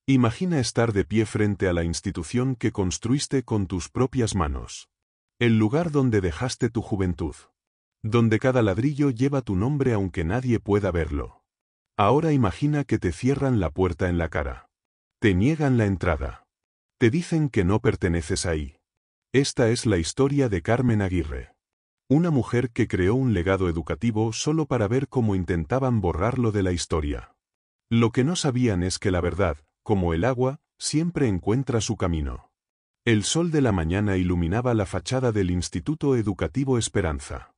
Imagina estar de pie frente a la institución que construiste con tus propias manos. El lugar donde dejaste tu juventud. Donde cada ladrillo lleva tu nombre aunque nadie pueda verlo. Ahora imagina que te cierran la puerta en la cara. Te niegan la entrada. Te dicen que no perteneces ahí. Esta es la historia de Carmen Aguirre. Una mujer que creó un legado educativo solo para ver cómo intentaban borrarlo de la historia. Lo que no sabían es que la verdad, como el agua, siempre encuentra su camino. El sol de la mañana iluminaba la fachada del Instituto Educativo Esperanza.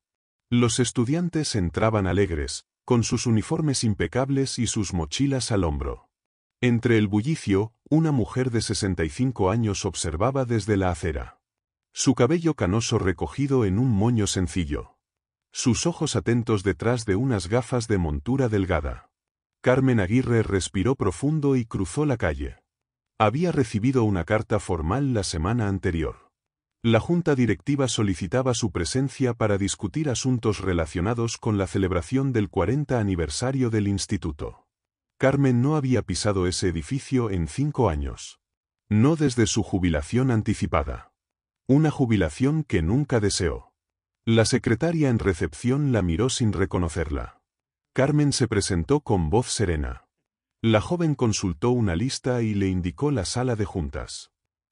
Los estudiantes entraban alegres, con sus uniformes impecables y sus mochilas al hombro. Entre el bullicio, una mujer de 65 años observaba desde la acera. Su cabello canoso recogido en un moño sencillo. Sus ojos atentos detrás de unas gafas de montura delgada. Carmen Aguirre respiró profundo y cruzó la calle. Había recibido una carta formal la semana anterior. La junta directiva solicitaba su presencia para discutir asuntos relacionados con la celebración del 40 aniversario del instituto. Carmen no había pisado ese edificio en 5 años. No desde su jubilación anticipada. Una jubilación que nunca deseó. La secretaria en recepción la miró sin reconocerla. Carmen se presentó con voz serena. La joven consultó una lista y le indicó la sala de juntas.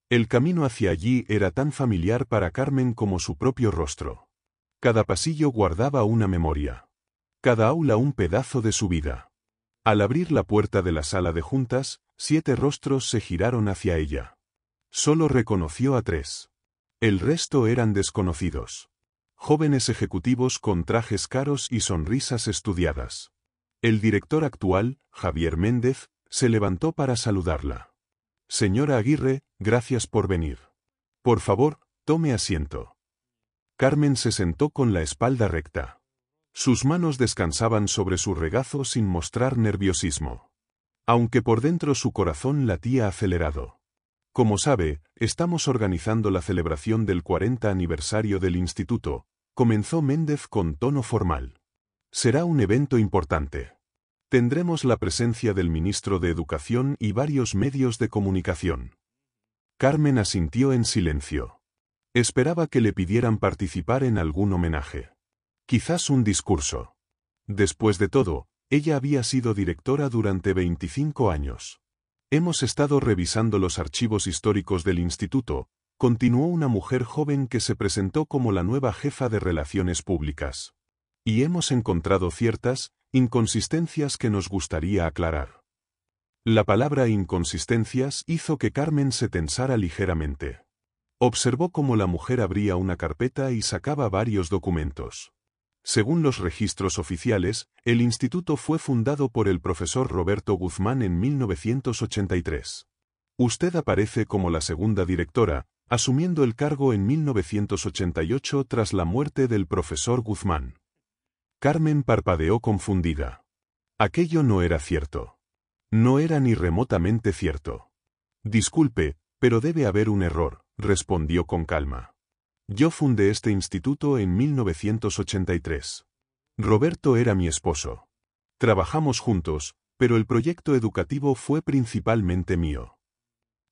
El camino hacia allí era tan familiar para Carmen como su propio rostro. Cada pasillo guardaba una memoria. Cada aula un pedazo de su vida. Al abrir la puerta de la sala de juntas, 7 rostros se giraron hacia ella. Solo reconoció a 3. El resto eran desconocidos. Jóvenes ejecutivos con trajes caros y sonrisas estudiadas. El director actual, Javier Méndez, se levantó para saludarla. Señora Aguirre, gracias por venir. Por favor, tome asiento. Carmen se sentó con la espalda recta. Sus manos descansaban sobre su regazo sin mostrar nerviosismo. Aunque por dentro su corazón latía acelerado. Como sabe, estamos organizando la celebración del 40 aniversario del instituto, comenzó Méndez con tono formal. Será un evento importante. Tendremos la presencia del ministro de Educación y varios medios de comunicación. Carmen asintió en silencio. Esperaba que le pidieran participar en algún homenaje. Quizás un discurso. Después de todo, ella había sido directora durante 25 años. Hemos estado revisando los archivos históricos del instituto, continuó una mujer joven que se presentó como la nueva jefa de Relaciones Públicas. Y hemos encontrado ciertas inconsistencias que nos gustaría aclarar. La palabra inconsistencias hizo que Carmen se tensara ligeramente. Observó cómo la mujer abría una carpeta y sacaba varios documentos. Según los registros oficiales, el instituto fue fundado por el profesor Roberto Guzmán en 1983. Usted aparece como la segunda directora, asumiendo el cargo en 1988 tras la muerte del profesor Guzmán. Carmen parpadeó confundida. Aquello no era cierto. No era ni remotamente cierto. Disculpe, pero debe haber un error, respondió con calma. Yo fundé este instituto en 1983. Roberto era mi esposo. Trabajamos juntos, pero el proyecto educativo fue principalmente mío.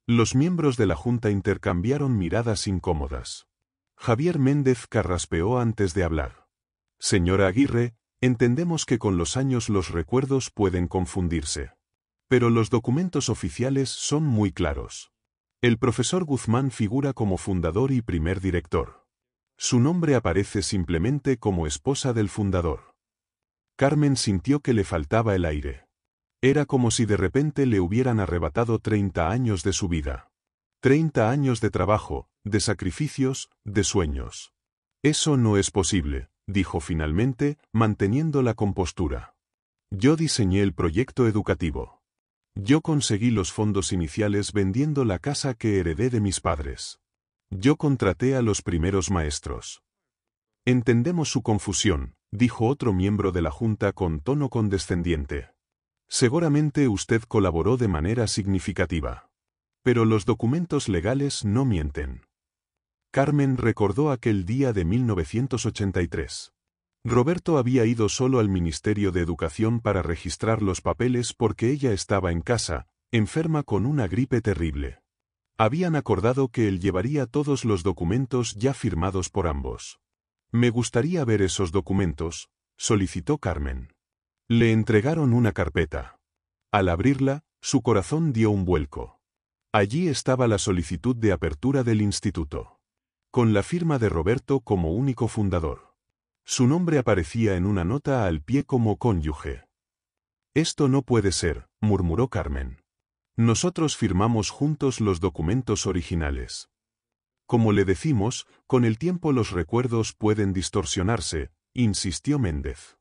Los miembros de la junta intercambiaron miradas incómodas. Javier Méndez carraspeó antes de hablar. Señora Aguirre, entendemos que con los años los recuerdos pueden confundirse. Pero los documentos oficiales son muy claros. El profesor Guzmán figura como fundador y primer director. Su nombre aparece simplemente como esposa del fundador. Carmen sintió que le faltaba el aire. Era como si de repente le hubieran arrebatado 30 años de su vida. 30 años de trabajo, de sacrificios, de sueños. Eso no es posible, dijo finalmente, manteniendo la compostura. Yo diseñé el proyecto educativo. Yo conseguí los fondos iniciales vendiendo la casa que heredé de mis padres. Yo contraté a los primeros maestros. Entendemos su confusión, dijo otro miembro de la junta con tono condescendiente. Seguramente usted colaboró de manera significativa. Pero los documentos legales no mienten. Carmen recordó aquel día de 1983. Roberto había ido solo al Ministerio de Educación para registrar los papeles porque ella estaba en casa, enferma con una gripe terrible. Habían acordado que él llevaría todos los documentos ya firmados por ambos. Me gustaría ver esos documentos, solicitó Carmen. Le entregaron una carpeta. Al abrirla, su corazón dio un vuelco. Allí estaba la solicitud de apertura del instituto. Con la firma de Roberto como único fundador. Su nombre aparecía en una nota al pie como cónyuge. Esto no puede ser, murmuró Carmen. Nosotros firmamos juntos los documentos originales. Como le decimos, con el tiempo los recuerdos pueden distorsionarse, insistió Méndez.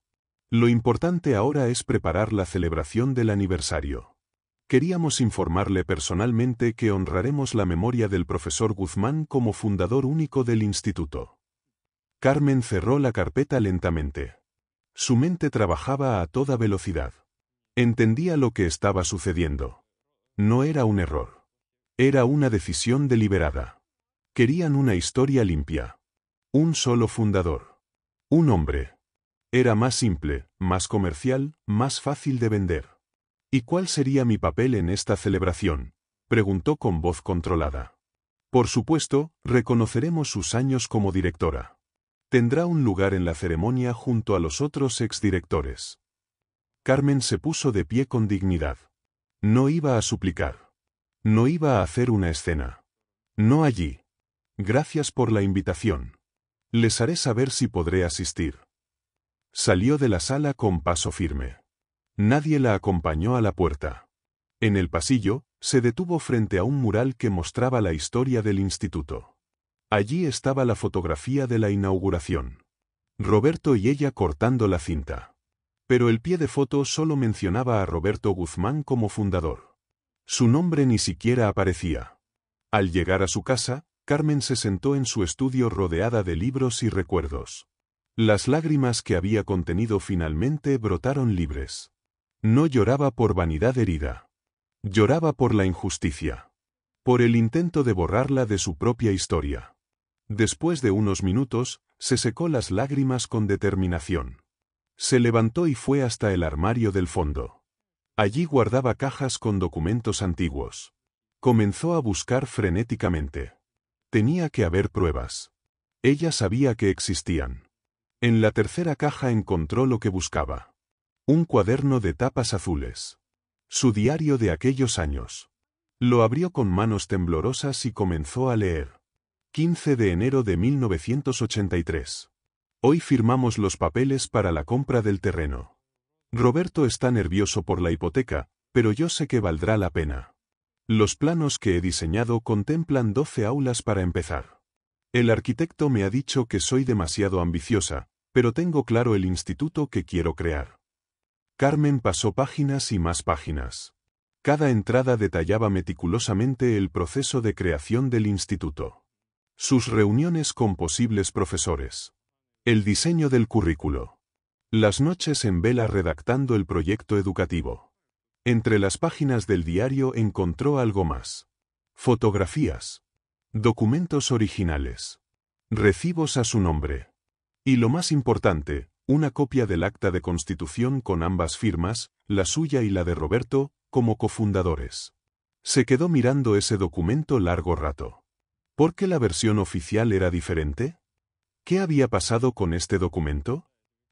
Lo importante ahora es preparar la celebración del aniversario. Queríamos informarle personalmente que honraremos la memoria del profesor Guzmán como fundador único del instituto. Carmen cerró la carpeta lentamente. Su mente trabajaba a toda velocidad. Entendía lo que estaba sucediendo. No era un error. Era una decisión deliberada. Querían una historia limpia. Un solo fundador. Un hombre. Era más simple, más comercial, más fácil de vender. ¿Y cuál sería mi papel en esta celebración?, preguntó con voz controlada. Por supuesto, reconoceremos sus años como directora. Tendrá un lugar en la ceremonia junto a los otros exdirectores. Carmen se puso de pie con dignidad. No iba a suplicar. No iba a hacer una escena. No allí. Gracias por la invitación. Les haré saber si podré asistir. Salió de la sala con paso firme. Nadie la acompañó a la puerta. En el pasillo, se detuvo frente a un mural que mostraba la historia del instituto. Allí estaba la fotografía de la inauguración. Roberto y ella cortando la cinta. Pero el pie de foto solo mencionaba a Roberto Guzmán como fundador. Su nombre ni siquiera aparecía. Al llegar a su casa, Carmen se sentó en su estudio rodeada de libros y recuerdos. Las lágrimas que había contenido finalmente brotaron libres. No lloraba por vanidad herida. Lloraba por la injusticia. Por el intento de borrarla de su propia historia. Después de unos minutos, se secó las lágrimas con determinación. Se levantó y fue hasta el armario del fondo. Allí guardaba cajas con documentos antiguos. Comenzó a buscar frenéticamente. Tenía que haber pruebas. Ella sabía que existían. En la tercera caja encontró lo que buscaba. Un cuaderno de tapas azules. Su diario de aquellos años. Lo abrió con manos temblorosas y comenzó a leer. 15 de enero de 1983. Hoy firmamos los papeles para la compra del terreno. Roberto está nervioso por la hipoteca, pero yo sé que valdrá la pena. Los planos que he diseñado contemplan 12 aulas para empezar. El arquitecto me ha dicho que soy demasiado ambiciosa, pero tengo claro el instituto que quiero crear. Carmen pasó páginas y más páginas. Cada entrada detallaba meticulosamente el proceso de creación del instituto. Sus reuniones con posibles profesores. El diseño del currículo. Las noches en vela redactando el proyecto educativo. Entre las páginas del diario encontró algo más. Fotografías. Documentos originales. Recibos a su nombre. Y lo más importante, una copia del acta de constitución con ambas firmas, la suya y la de Roberto, como cofundadores. Se quedó mirando ese documento largo rato. ¿Por qué la versión oficial era diferente? ¿Qué había pasado con este documento?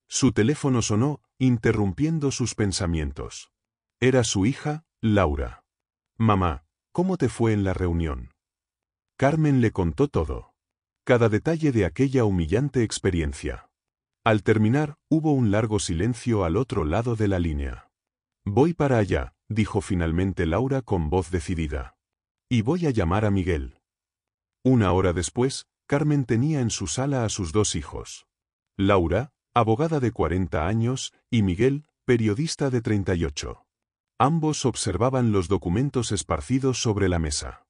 Su teléfono sonó, interrumpiendo sus pensamientos. Era su hija, Laura. Mamá, ¿cómo te fue en la reunión? Carmen le contó todo. Cada detalle de aquella humillante experiencia. Al terminar, hubo un largo silencio al otro lado de la línea. Voy para allá, dijo finalmente Laura con voz decidida. Y voy a llamar a Miguel. Una hora después, Carmen tenía en su sala a sus dos hijos. Laura, abogada de 40 años, y Miguel, periodista de 38. Ambos observaban los documentos esparcidos sobre la mesa.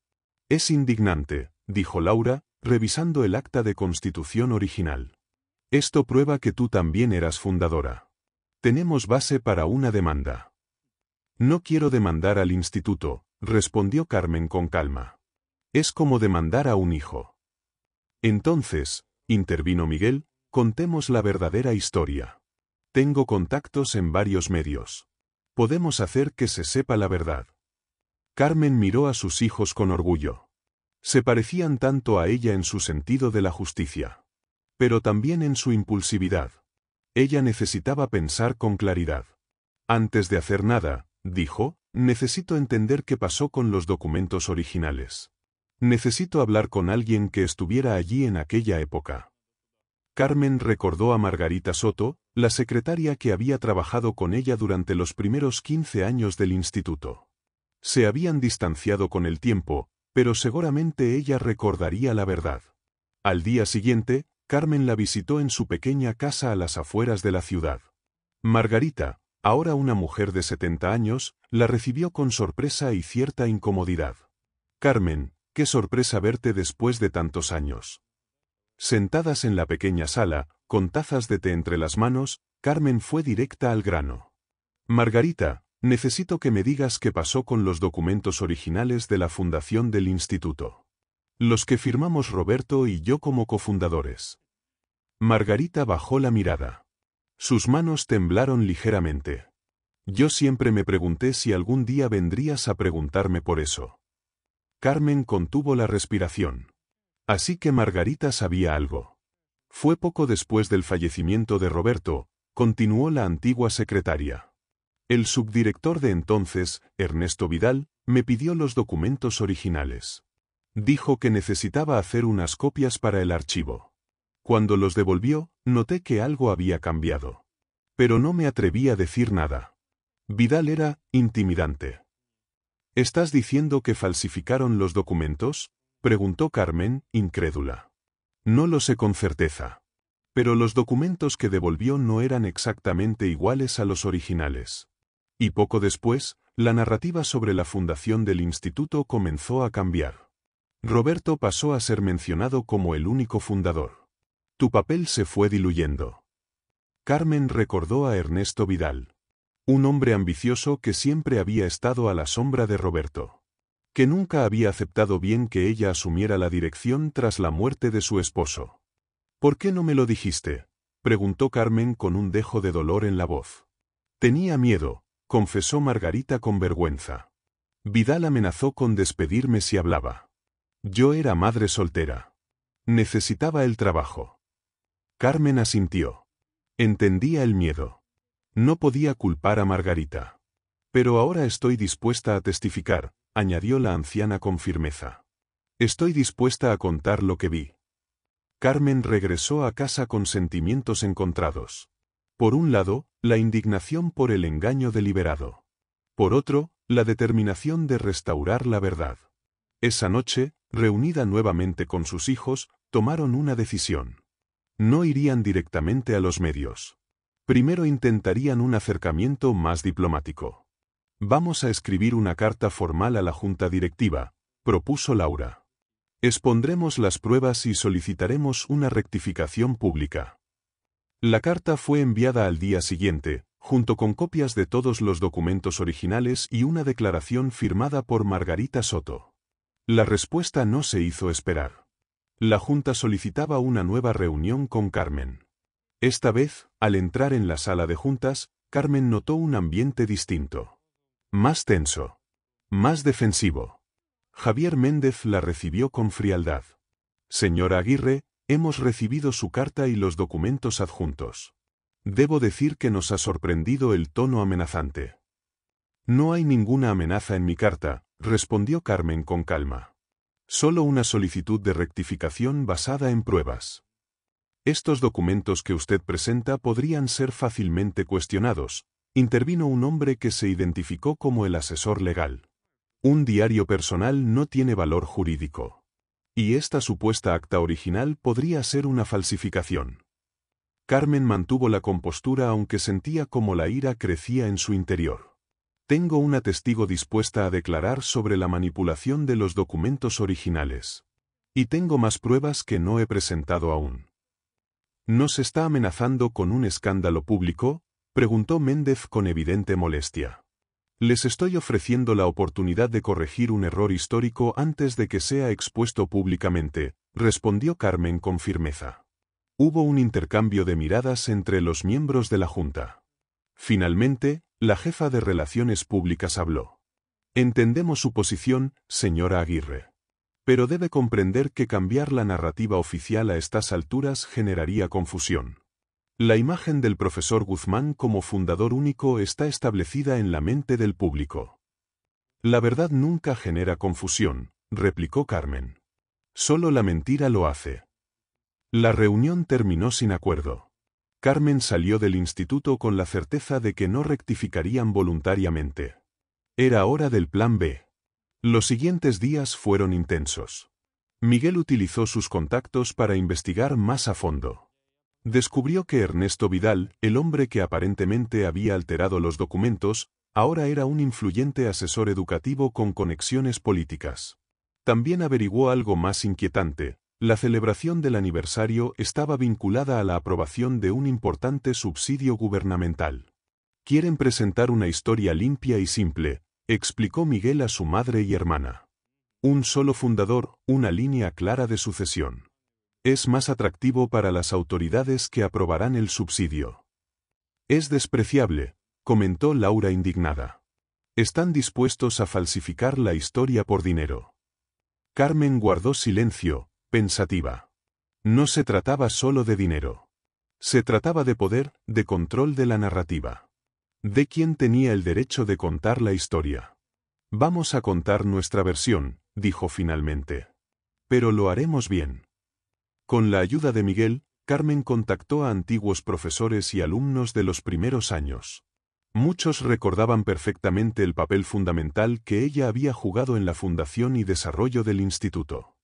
Es indignante, dijo Laura, revisando el acta de constitución original. Esto prueba que tú también eras fundadora. Tenemos base para una demanda. No quiero demandar al instituto, respondió Carmen con calma. Es como demandar a un hijo. Entonces, intervino Miguel, contemos la verdadera historia. Tengo contactos en varios medios. Podemos hacer que se sepa la verdad. Carmen miró a sus hijos con orgullo. Se parecían tanto a ella en su sentido de la justicia. Pero también en su impulsividad. Ella necesitaba pensar con claridad. Antes de hacer nada, dijo, necesito entender qué pasó con los documentos originales. Necesito hablar con alguien que estuviera allí en aquella época. Carmen recordó a Margarita Soto, la secretaria que había trabajado con ella durante los primeros 15 años del instituto. Se habían distanciado con el tiempo, pero seguramente ella recordaría la verdad. Al día siguiente, Carmen la visitó en su pequeña casa a las afueras de la ciudad. Margarita, ahora una mujer de 70 años, la recibió con sorpresa y cierta incomodidad. Carmen, qué sorpresa verte después de tantos años. Sentadas en la pequeña sala, con tazas de té entre las manos, Carmen fue directa al grano. Margarita, necesito que me digas qué pasó con los documentos originales de la fundación del instituto. Los que firmamos Roberto y yo como cofundadores. Margarita bajó la mirada. Sus manos temblaron ligeramente. Yo siempre me pregunté si algún día vendrías a preguntarme por eso. Carmen contuvo la respiración. Así que Margarita sabía algo. Fue poco después del fallecimiento de Roberto, continuó la antigua secretaria. El subdirector de entonces, Ernesto Vidal, me pidió los documentos originales. Dijo que necesitaba hacer unas copias para el archivo. Cuando los devolvió, noté que algo había cambiado. Pero no me atreví a decir nada. Vidal era intimidante. ¿Estás diciendo que falsificaron los documentos?, preguntó Carmen, incrédula. No lo sé con certeza. Pero los documentos que devolvió no eran exactamente iguales a los originales. Y poco después, la narrativa sobre la fundación del instituto comenzó a cambiar. Roberto pasó a ser mencionado como el único fundador. Tu papel se fue diluyendo. Carmen recordó a Ernesto Vidal. Un hombre ambicioso que siempre había estado a la sombra de Roberto. Que nunca había aceptado bien que ella asumiera la dirección tras la muerte de su esposo. ¿Por qué no me lo dijiste?, preguntó Carmen con un dejo de dolor en la voz. Tenía miedo, confesó Margarita con vergüenza. Vidal amenazó con despedirme si hablaba. Yo era madre soltera. Necesitaba el trabajo. Carmen asintió. Entendía el miedo. No podía culpar a Margarita. Pero ahora estoy dispuesta a testificar, añadió la anciana con firmeza. Estoy dispuesta a contar lo que vi. Carmen regresó a casa con sentimientos encontrados. Por un lado, la indignación por el engaño deliberado. Por otro, la determinación de restaurar la verdad. Esa noche, reunida nuevamente con sus hijos, tomaron una decisión. No irían directamente a los medios. Primero intentarían un acercamiento más diplomático. Vamos a escribir una carta formal a la junta directiva, propuso Laura. Expondremos las pruebas y solicitaremos una rectificación pública. La carta fue enviada al día siguiente, junto con copias de todos los documentos originales y una declaración firmada por Margarita Soto. La respuesta no se hizo esperar. La junta solicitaba una nueva reunión con Carmen. Esta vez, al entrar en la sala de juntas, Carmen notó un ambiente distinto. Más tenso. Más defensivo. Javier Méndez la recibió con frialdad. Señora Aguirre, hemos recibido su carta y los documentos adjuntos. Debo decir que nos ha sorprendido el tono amenazante. No hay ninguna amenaza en mi carta, respondió Carmen con calma. Solo una solicitud de rectificación basada en pruebas. Estos documentos que usted presenta podrían ser fácilmente cuestionados. Intervino un hombre que se identificó como el asesor legal. Un diario personal no tiene valor jurídico. Y esta supuesta acta original podría ser una falsificación. Carmen mantuvo la compostura aunque sentía como la ira crecía en su interior. Tengo una testigo dispuesta a declarar sobre la manipulación de los documentos originales. Y tengo más pruebas que no he presentado aún. ¿Nos está amenazando con un escándalo público?, preguntó Méndez con evidente molestia. Les estoy ofreciendo la oportunidad de corregir un error histórico antes de que sea expuesto públicamente, respondió Carmen con firmeza. Hubo un intercambio de miradas entre los miembros de la Junta. Finalmente, la jefa de Relaciones Públicas habló. Entendemos su posición, señora Aguirre. Pero debe comprender que cambiar la narrativa oficial a estas alturas generaría confusión. La imagen del profesor Guzmán como fundador único está establecida en la mente del público. La verdad nunca genera confusión, replicó Carmen. Solo la mentira lo hace. La reunión terminó sin acuerdo. Carmen salió del instituto con la certeza de que no rectificarían voluntariamente. Era hora del plan B. Los siguientes días fueron intensos. Miguel utilizó sus contactos para investigar más a fondo. Descubrió que Ernesto Vidal, el hombre que aparentemente había alterado los documentos, ahora era un influyente asesor educativo con conexiones políticas. También averiguó algo más inquietante: la celebración del aniversario estaba vinculada a la aprobación de un importante subsidio gubernamental. Quieren presentar una historia limpia y simple, explicó Miguel a su madre y hermana. Un solo fundador, una línea clara de sucesión. Es más atractivo para las autoridades que aprobarán el subsidio. Es despreciable, comentó Laura indignada. Están dispuestos a falsificar la historia por dinero. Carmen guardó silencio, pensativa. No se trataba solo de dinero. Se trataba de poder, de control de la narrativa. De quién tenía el derecho de contar la historia. Vamos a contar nuestra versión, dijo finalmente. Pero lo haremos bien. Con la ayuda de Miguel, Carmen contactó a antiguos profesores y alumnos de los primeros años. Muchos recordaban perfectamente el papel fundamental que ella había jugado en la fundación y desarrollo del instituto.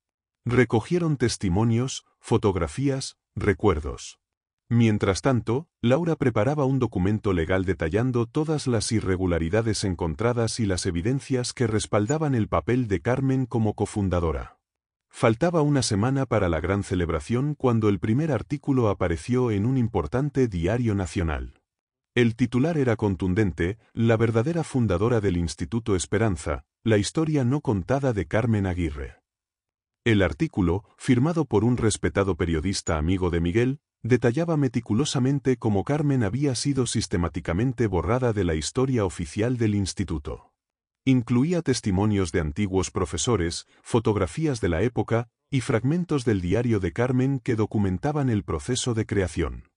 Recogieron testimonios, fotografías, recuerdos. Mientras tanto, Laura preparaba un documento legal detallando todas las irregularidades encontradas y las evidencias que respaldaban el papel de Carmen como cofundadora. Faltaba una semana para la gran celebración cuando el primer artículo apareció en un importante diario nacional. El titular era contundente: la verdadera fundadora del Instituto Esperanza, la historia no contada de Carmen Aguirre. El artículo, firmado por un respetado periodista amigo de Miguel, detallaba meticulosamente cómo Carmen había sido sistemáticamente borrada de la historia oficial del instituto. Incluía testimonios de antiguos profesores, fotografías de la época y fragmentos del diario de Carmen que documentaban el proceso de creación.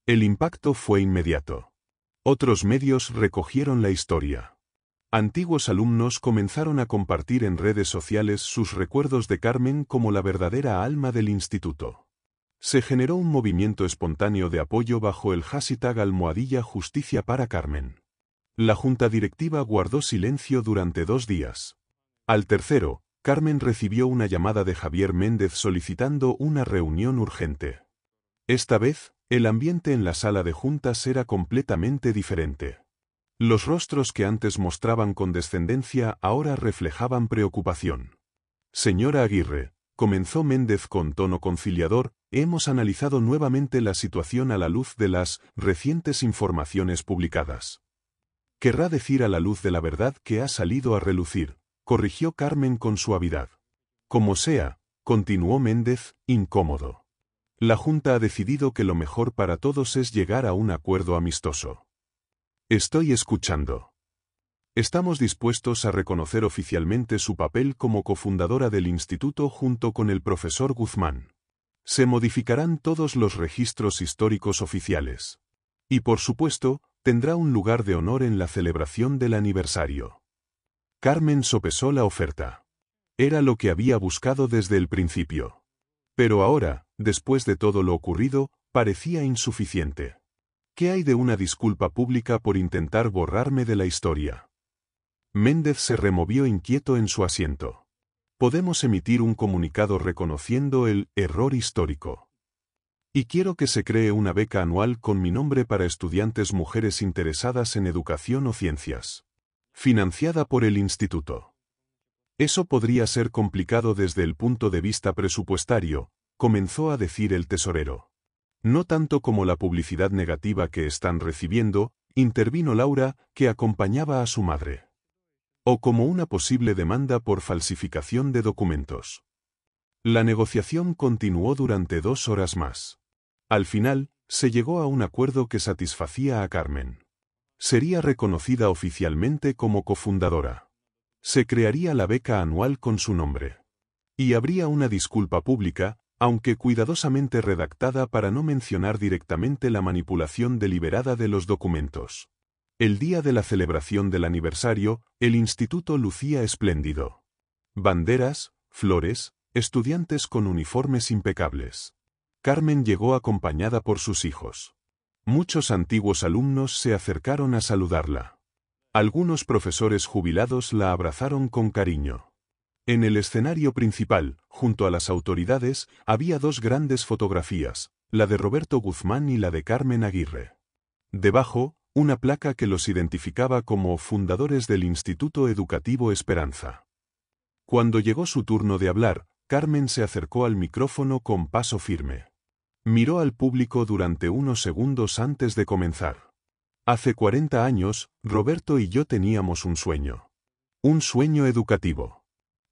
El impacto fue inmediato. Otros medios recogieron la historia. Antiguos alumnos comenzaron a compartir en redes sociales sus recuerdos de Carmen como la verdadera alma del instituto. Se generó un movimiento espontáneo de apoyo bajo el hashtag #Justicia para Carmen. La junta directiva guardó silencio durante 2 días. Al tercero, Carmen recibió una llamada de Javier Méndez solicitando una reunión urgente. Esta vez, el ambiente en la sala de juntas era completamente diferente. Los rostros que antes mostraban condescendencia ahora reflejaban preocupación. Señora Aguirre, comenzó Méndez con tono conciliador, hemos analizado nuevamente la situación a la luz de las recientes informaciones publicadas. Querrá decir a la luz de la verdad que ha salido a relucir, corrigió Carmen con suavidad. Como sea, continuó Méndez, incómodo. La Junta ha decidido que lo mejor para todos es llegar a un acuerdo amistoso. Estoy escuchando. Estamos dispuestos a reconocer oficialmente su papel como cofundadora del instituto junto con el profesor Guzmán. Se modificarán todos los registros históricos oficiales. Y por supuesto, tendrá un lugar de honor en la celebración del aniversario. Carmen sopesó la oferta. Era lo que había buscado desde el principio. Pero ahora, después de todo lo ocurrido, parecía insuficiente. ¿Qué hay de una disculpa pública por intentar borrarme de la historia? Méndez se removió inquieto en su asiento. Podemos emitir un comunicado reconociendo el error histórico. Y quiero que se cree una beca anual con mi nombre para estudiantes mujeres interesadas en educación o ciencias. Financiada por el instituto. Eso podría ser complicado desde el punto de vista presupuestario, comenzó a decir el tesorero. No tanto como la publicidad negativa que están recibiendo, intervino Laura, que acompañaba a su madre. O como una posible demanda por falsificación de documentos. La negociación continuó durante 2 horas más. Al final, se llegó a un acuerdo que satisfacía a Carmen. Sería reconocida oficialmente como cofundadora. Se crearía la beca anual con su nombre. Y habría una disculpa pública, aunque cuidadosamente redactada para no mencionar directamente la manipulación deliberada de los documentos. El día de la celebración del aniversario, el instituto lucía espléndido. Banderas, flores, estudiantes con uniformes impecables. Carmen llegó acompañada por sus hijos. Muchos antiguos alumnos se acercaron a saludarla. Algunos profesores jubilados la abrazaron con cariño. En el escenario principal, junto a las autoridades, había dos grandes fotografías, la de Roberto Guzmán y la de Carmen Aguirre. Debajo, una placa que los identificaba como fundadores del Instituto Educativo Esperanza. Cuando llegó su turno de hablar, Carmen se acercó al micrófono con paso firme. Miró al público durante unos segundos antes de comenzar. Hace 40 años, Roberto y yo teníamos un sueño. Un sueño educativo.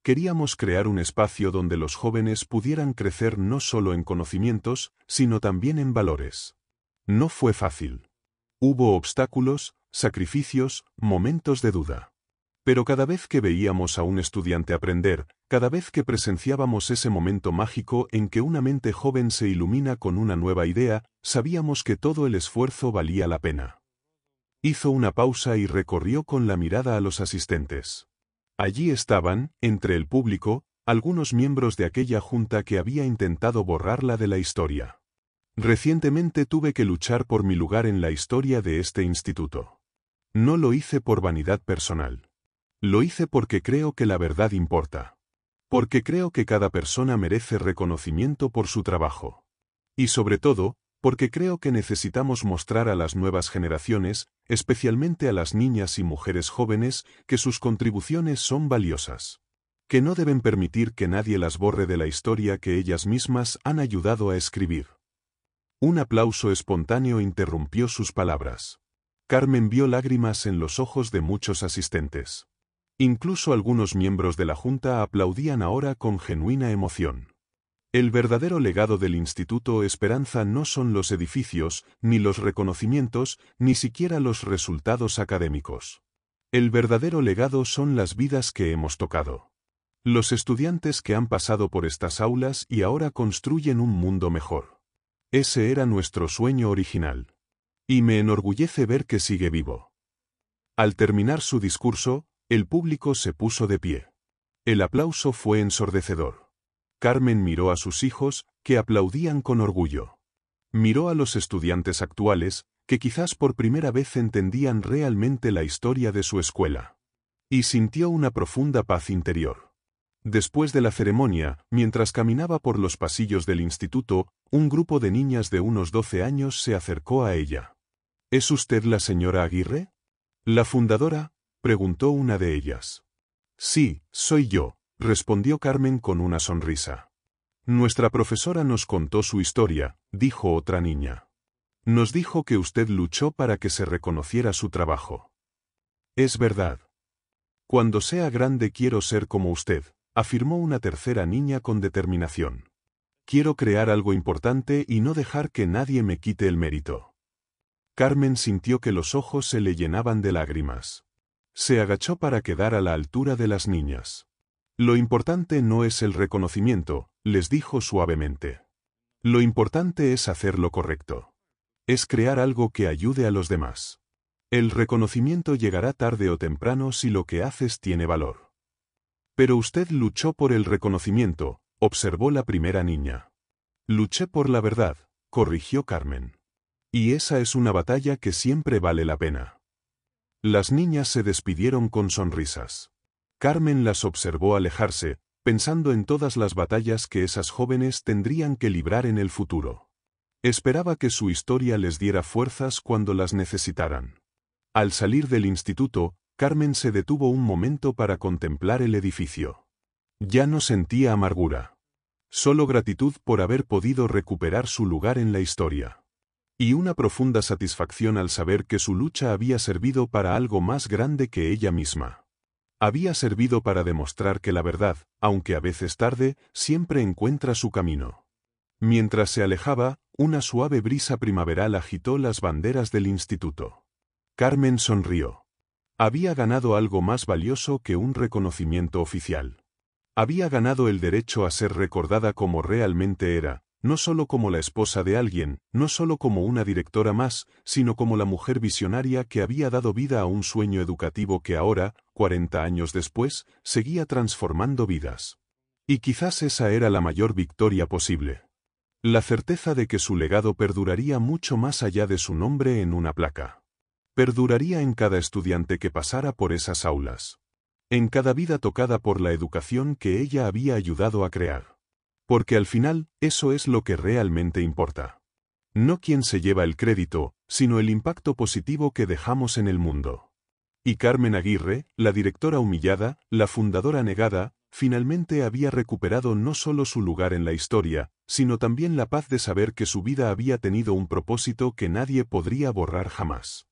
Queríamos crear un espacio donde los jóvenes pudieran crecer no solo en conocimientos, sino también en valores. No fue fácil. Hubo obstáculos, sacrificios, momentos de duda. Pero cada vez que veíamos a un estudiante aprender, cada vez que presenciábamos ese momento mágico en que una mente joven se ilumina con una nueva idea, sabíamos que todo el esfuerzo valía la pena. Hizo una pausa y recorrió con la mirada a los asistentes. Allí estaban, entre el público, algunos miembros de aquella junta que había intentado borrarla de la historia. Recientemente tuve que luchar por mi lugar en la historia de este instituto. No lo hice por vanidad personal. Lo hice porque creo que la verdad importa. Porque creo que cada persona merece reconocimiento por su trabajo. Y sobre todo, porque creo que necesitamos mostrar a las nuevas generaciones, especialmente a las niñas y mujeres jóvenes, que sus contribuciones son valiosas. Que no deben permitir que nadie las borre de la historia que ellas mismas han ayudado a escribir. Un aplauso espontáneo interrumpió sus palabras. Carmen vio lágrimas en los ojos de muchos asistentes. Incluso algunos miembros de la Junta aplaudían ahora con genuina emoción. El verdadero legado del Instituto Esperanza no son los edificios, ni los reconocimientos, ni siquiera los resultados académicos. El verdadero legado son las vidas que hemos tocado. Los estudiantes que han pasado por estas aulas y ahora construyen un mundo mejor. Ese era nuestro sueño original. Y me enorgullece ver que sigue vivo. Al terminar su discurso, el público se puso de pie. El aplauso fue ensordecedor. Carmen miró a sus hijos, que aplaudían con orgullo. Miró a los estudiantes actuales, que quizás por primera vez entendían realmente la historia de su escuela. Y sintió una profunda paz interior. Después de la ceremonia, mientras caminaba por los pasillos del instituto, un grupo de niñas de unos 12 años se acercó a ella. ¿Es usted la señora Aguirre? ¿La fundadora?, preguntó una de ellas. Sí, soy yo, respondió Carmen con una sonrisa. Nuestra profesora nos contó su historia, dijo otra niña. Nos dijo que usted luchó para que se reconociera su trabajo. Es verdad. Cuando sea grande quiero ser como usted, afirmó una tercera niña con determinación. Quiero crear algo importante y no dejar que nadie me quite el mérito. Carmen sintió que los ojos se le llenaban de lágrimas. Se agachó para quedar a la altura de las niñas. Lo importante no es el reconocimiento, les dijo suavemente. Lo importante es hacer lo correcto. Es crear algo que ayude a los demás. El reconocimiento llegará tarde o temprano si lo que haces tiene valor. Pero usted luchó por el reconocimiento, observó la primera niña. Luché por la verdad, corrigió Carmen. Y esa es una batalla que siempre vale la pena. Las niñas se despidieron con sonrisas. Carmen las observó alejarse, pensando en todas las batallas que esas jóvenes tendrían que librar en el futuro. Esperaba que su historia les diera fuerzas cuando las necesitaran. Al salir del instituto, Carmen se detuvo un momento para contemplar el edificio. Ya no sentía amargura. Solo gratitud por haber podido recuperar su lugar en la historia. Y una profunda satisfacción al saber que su lucha había servido para algo más grande que ella misma. Había servido para demostrar que la verdad, aunque a veces tarde, siempre encuentra su camino. Mientras se alejaba, una suave brisa primaveral agitó las banderas del instituto. Carmen sonrió. Había ganado algo más valioso que un reconocimiento oficial. Había ganado el derecho a ser recordada como realmente era, no solo como la esposa de alguien, no solo como una directora más, sino como la mujer visionaria que había dado vida a un sueño educativo que ahora, 40 años después, seguía transformando vidas. Y quizás esa era la mayor victoria posible. La certeza de que su legado perduraría mucho más allá de su nombre en una placa. Perduraría en cada estudiante que pasara por esas aulas. En cada vida tocada por la educación que ella había ayudado a crear. Porque al final, eso es lo que realmente importa. No quién se lleva el crédito, sino el impacto positivo que dejamos en el mundo. Y Carmen Aguirre, la directora humillada, la fundadora negada, finalmente había recuperado no solo su lugar en la historia, sino también la paz de saber que su vida había tenido un propósito que nadie podría borrar jamás.